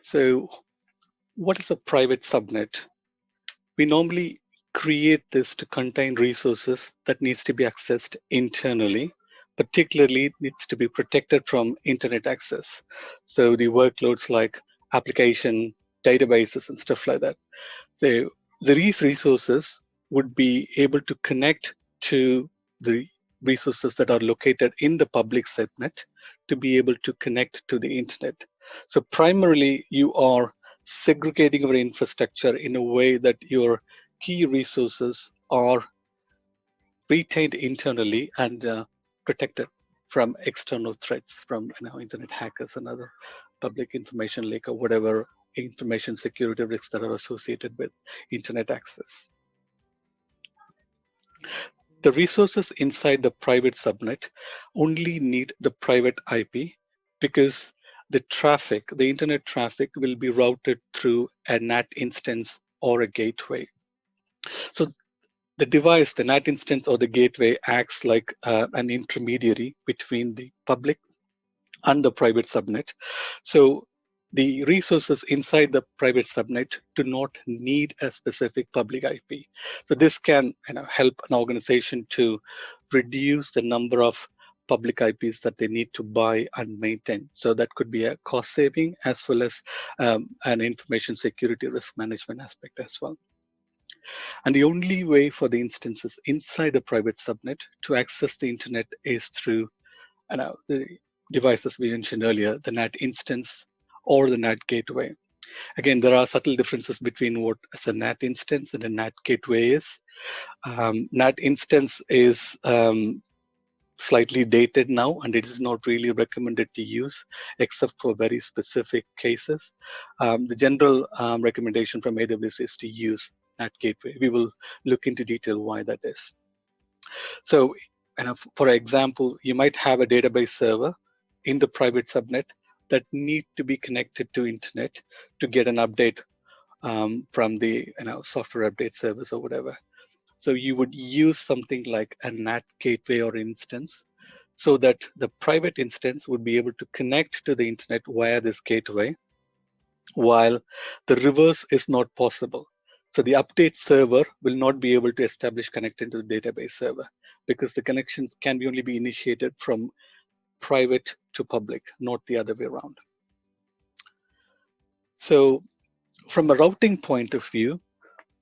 So what is a private subnet? We normally create this to contain resources that needs to be accessed internally. Particularly, it needs to be protected from internet access. So the workloads like application, databases, and stuff like that. So these resources would be able to connect to the resources that are located in the public subnet to be able to connect to the internet. So primarily, you are segregating your infrastructure in a way that your key resources are retained internally and protected from external threats from internet hackers and other public information leak or whatever information security risks that are associated with internet access. The resources inside the private subnet only need the private IP because the traffic, the internet traffic, will be routed through a NAT instance or a gateway. So the device, the NAT instance or the gateway, acts like an intermediary between the public and the private subnet. So the resources inside the private subnet do not need a specific public IP. So this can help an organization to reduce the number of public IPs that they need to buy and maintain. So that could be a cost saving as well as an information security risk management aspect as well. And the only way for the instances inside the private subnet to access the internet is through the devices we mentioned earlier, the NAT instance or the NAT gateway. Again, there are subtle differences between what a NAT instance and a NAT gateway is. NAT instance is slightly dated now, and it is not really recommended to use except for very specific cases. The general recommendation from AWS is to use NAT gateway. We will look into detail why that is. So, for example, you might have a database server in the private subnet that need to be connected to internet to get an update from the software update service or whatever. So you would use something like a NAT gateway or instance so that the private instance would be able to connect to the internet via this gateway, while the reverse is not possible. So the update server will not be able to establish connection to the database server because the connections can only be initiated from private to public, not the other way around. So from a routing point of view,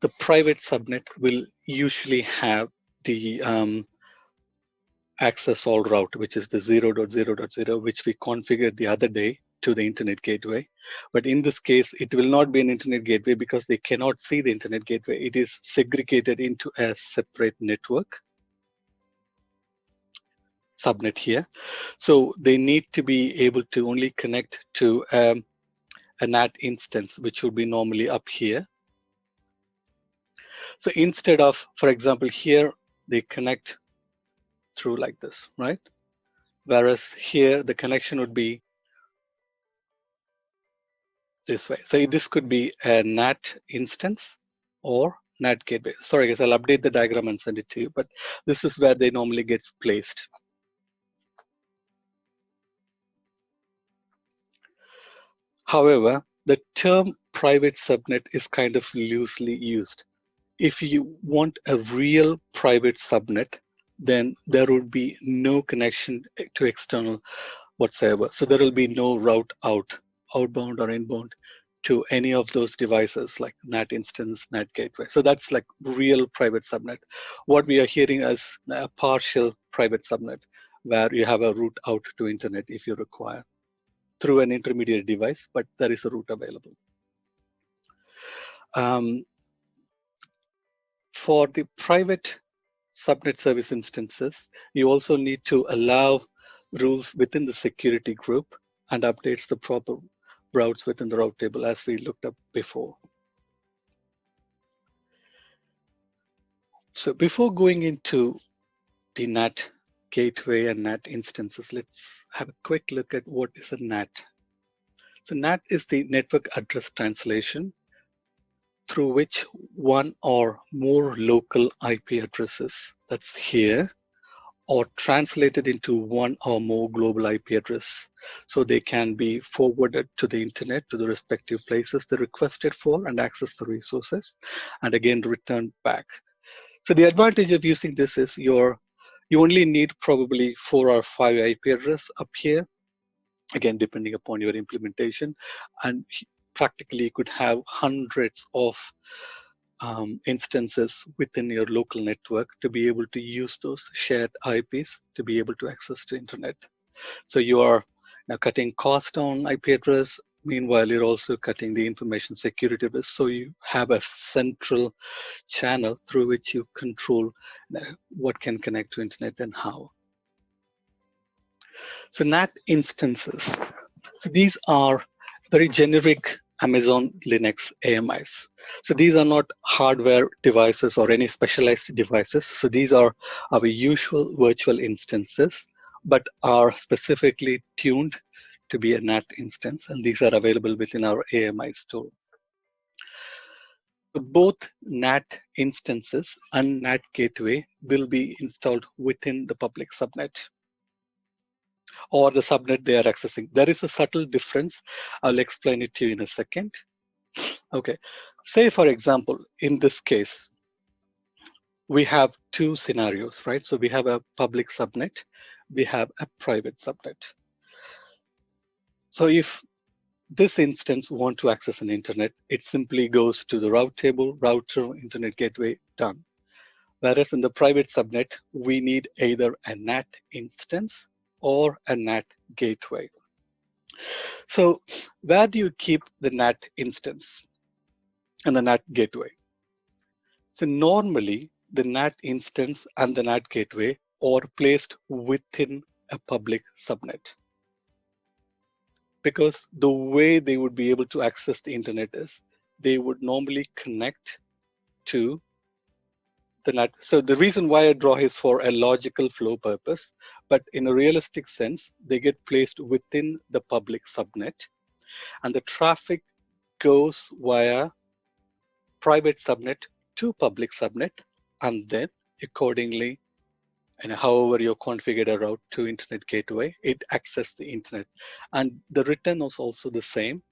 the private subnet will usually have the access all route, which is the 0.0.0, which we configured the other day to the internet gateway. But in this case, it will not be an internet gateway because they cannot see the internet gateway. It is segregated into a separate network, subnet here. So they need to be able to only connect to a NAT instance, which would be normally up here. So instead of, for example, here, they connect through like this, right? Whereas here, the connection would be this way. So this could be a NAT instance or NAT gateway. Sorry, guys, I'll update the diagram and send it to you, but this is where they normally gets placed. However, the term private subnet is kind of loosely used. If you want a real private subnet, then there would be no connection to external whatsoever. So there will be no route outbound or inbound to any of those devices like NAT instance, NAT gateway. So that's like real private subnet. What we are hearing as a partial private subnet, where you have a route out to internet if you require through an intermediate device, but there is a route available. For the private subnet service instances, you also need to allow rules within the security group and updates the proper routes within the route table as we looked up before. So before going into the NAT gateway and NAT instances, let's have a quick look at what is a NAT. So NAT is the network address translation through which one or more local IP addresses, that's here, or translated into one or more global IP address. So they can be forwarded to the internet to the respective places they requested for and access the resources, and again returned back. So the advantage of using this is you only need probably 4 or 5 IP address up here, again depending upon your implementation, and practically you could have hundreds of instances within your local network to be able to use those shared IPs to be able to access the internet. So you are now cutting cost on IP address. Meanwhile, you're also cutting the information security risk. So you have a central channel through which you control what can connect to internet and how. So NAT instances. So these are very generic Amazon Linux AMIs. So these are not hardware devices or any specialized devices. So these are our usual virtual instances, but are specifically tuned to be a NAT instance, and these are available within our AMI store. So both NAT instances and NAT gateway will be installed within the public subnet or the subnet they are accessing. There is a subtle difference. I'll explain it to you in a second. Okay, say for example, in this case, we have two scenarios, right? So we have a public subnet, we have a private subnet. So if this instance want to access an internet, it simply goes to the route table, router, internet gateway, done. Whereas in the private subnet, we need either a NAT instance or a NAT gateway. So where do you keep the NAT instance and the NAT gateway? So normally the NAT instance and the NAT gateway are placed within a public subnet, because the way they would be able to access the internet is they would normally connect to the NAT. So the reason why I draw is for a logical flow purpose, but in a realistic sense, they get placed within the public subnet, and the traffic goes via private subnet to public subnet, and then accordingly, and however you configured a route to internet gateway, it accesses the internet. And the return is also the same.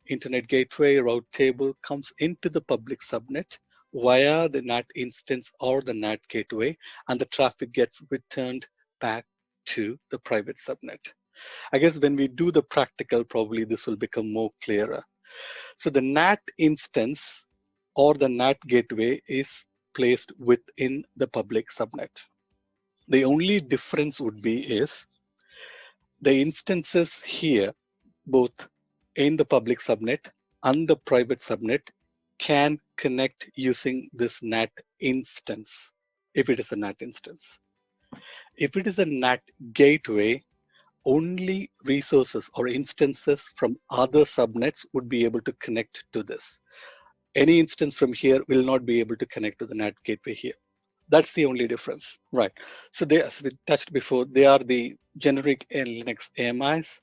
Internet gateway route table comes into the public subnet via the NAT instance or the NAT gateway, and the traffic gets returned back to the private subnet. I guess when we do the practical, probably this will become more clearer. So the NAT instance or the NAT gateway is placed within the public subnet. The only difference would be is the instances here, both in the public subnet and the private subnet, can connect using this NAT instance, if it is a NAT instance. If it is a NAT gateway, only resources or instances from other subnets would be able to connect to this. Any instance from here will not be able to connect to the NAT gateway here. That's the only difference, right? So they, as we touched before, they are the generic Linux AMIs,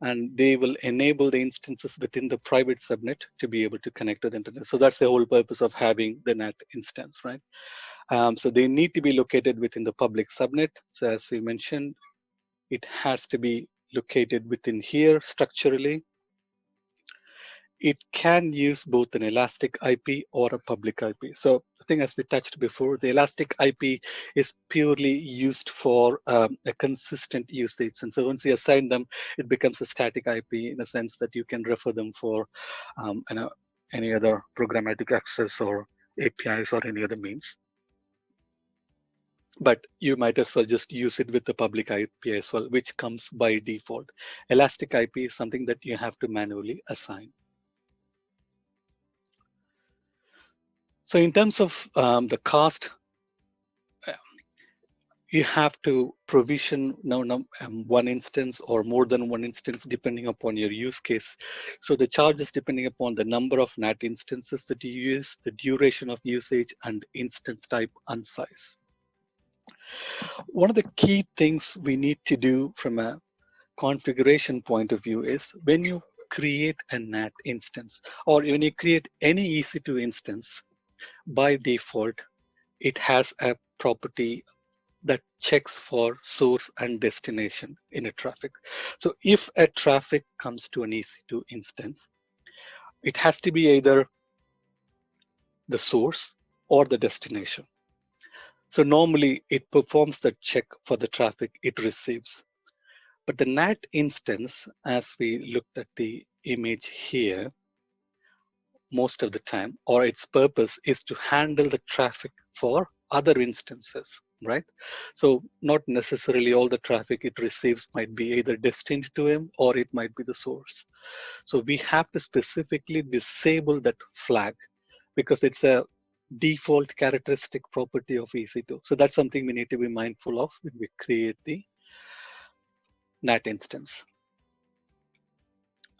and they will enable the instances within the private subnet to be able to connect to the internet. So that's the whole purpose of having the NAT instance, right? So they need to be located within the public subnet. So as we mentioned, it has to be located within here structurally. It can use both an elastic IP or a public IP. So I think as we touched before, the elastic IP is purely used for a consistent usage. And so once you assign them, it becomes a static IP in a sense that you can refer them for any other programmatic access or APIs or any other means. But you might as well just use it with the public IP as well, which comes by default. Elastic IP is something that you have to manually assign. So in terms of the cost, you have to provision one instance or more than one instance depending upon your use case. So the charge is depending upon the number of NAT instances that you use, the duration of usage, and instance type and size. One of the key things we need to do from a configuration point of view is when you create a NAT instance, or when you create any EC2 instance, by default, it has a property that checks for source and destination in a traffic. So if a traffic comes to an EC2 instance, it has to be either the source or the destination. So normally it performs the check for the traffic it receives. But the NAT instance, as we looked at the image here, most of the time, or its purpose is to handle the traffic for other instances, right? So not necessarily all the traffic it receives might be either destined to him or it might be the source. So we have to specifically disable that flag because it's a default characteristic property of EC2. So that's something we need to be mindful of when we create the NAT instance.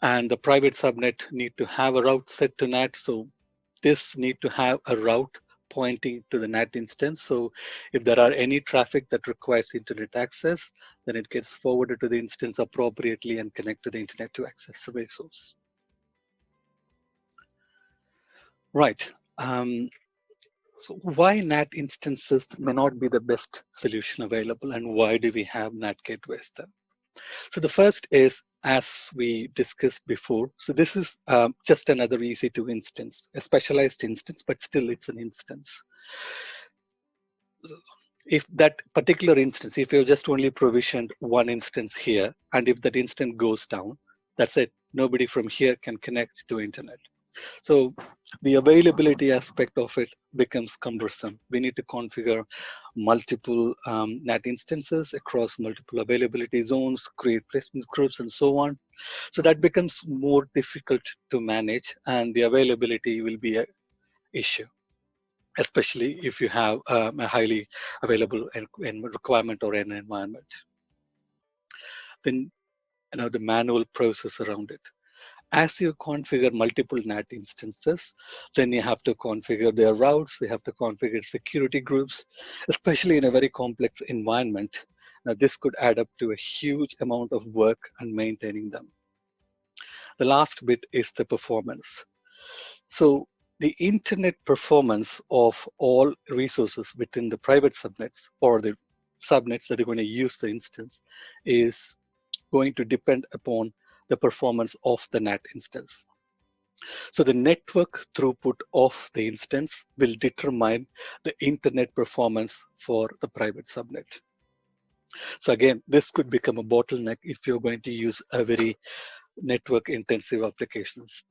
And the private subnet need to have a route set to NAT. So this need to have a route pointing to the NAT instance. So if there are any traffic that requires internet access, then it gets forwarded to the instance appropriately and connect to the internet to access the resource. Right. So why NAT instances may not be the best solution available, and why do we have NAT gateways then? So the first is, as we discussed before, so this is just another EC2 instance, a specialized instance, but still it's an instance. If that particular instance, if you've just only provisioned one instance here, and if that instance goes down, that's it. Nobody from here can connect to internet. So the availability aspect of it becomes cumbersome. We need to configure multiple NAT instances across multiple availability zones, create placement groups, and so on. So that becomes more difficult to manage, and the availability will be an issue, especially if you have a highly available requirement or an environment. Then, the manual process around it. As you configure multiple NAT instances, then you have to configure their routes, you have to configure security groups, especially in a very complex environment. Now, this could add up to a huge amount of work and maintaining them. The last bit is the performance. So the internet performance of all resources within the private subnets or the subnets that are going to use the instance is going to depend upon the performance of the NAT instance. So the network throughput of the instance will determine the internet performance for the private subnet. So again, this could become a bottleneck if you're going to use a very network intensive applications.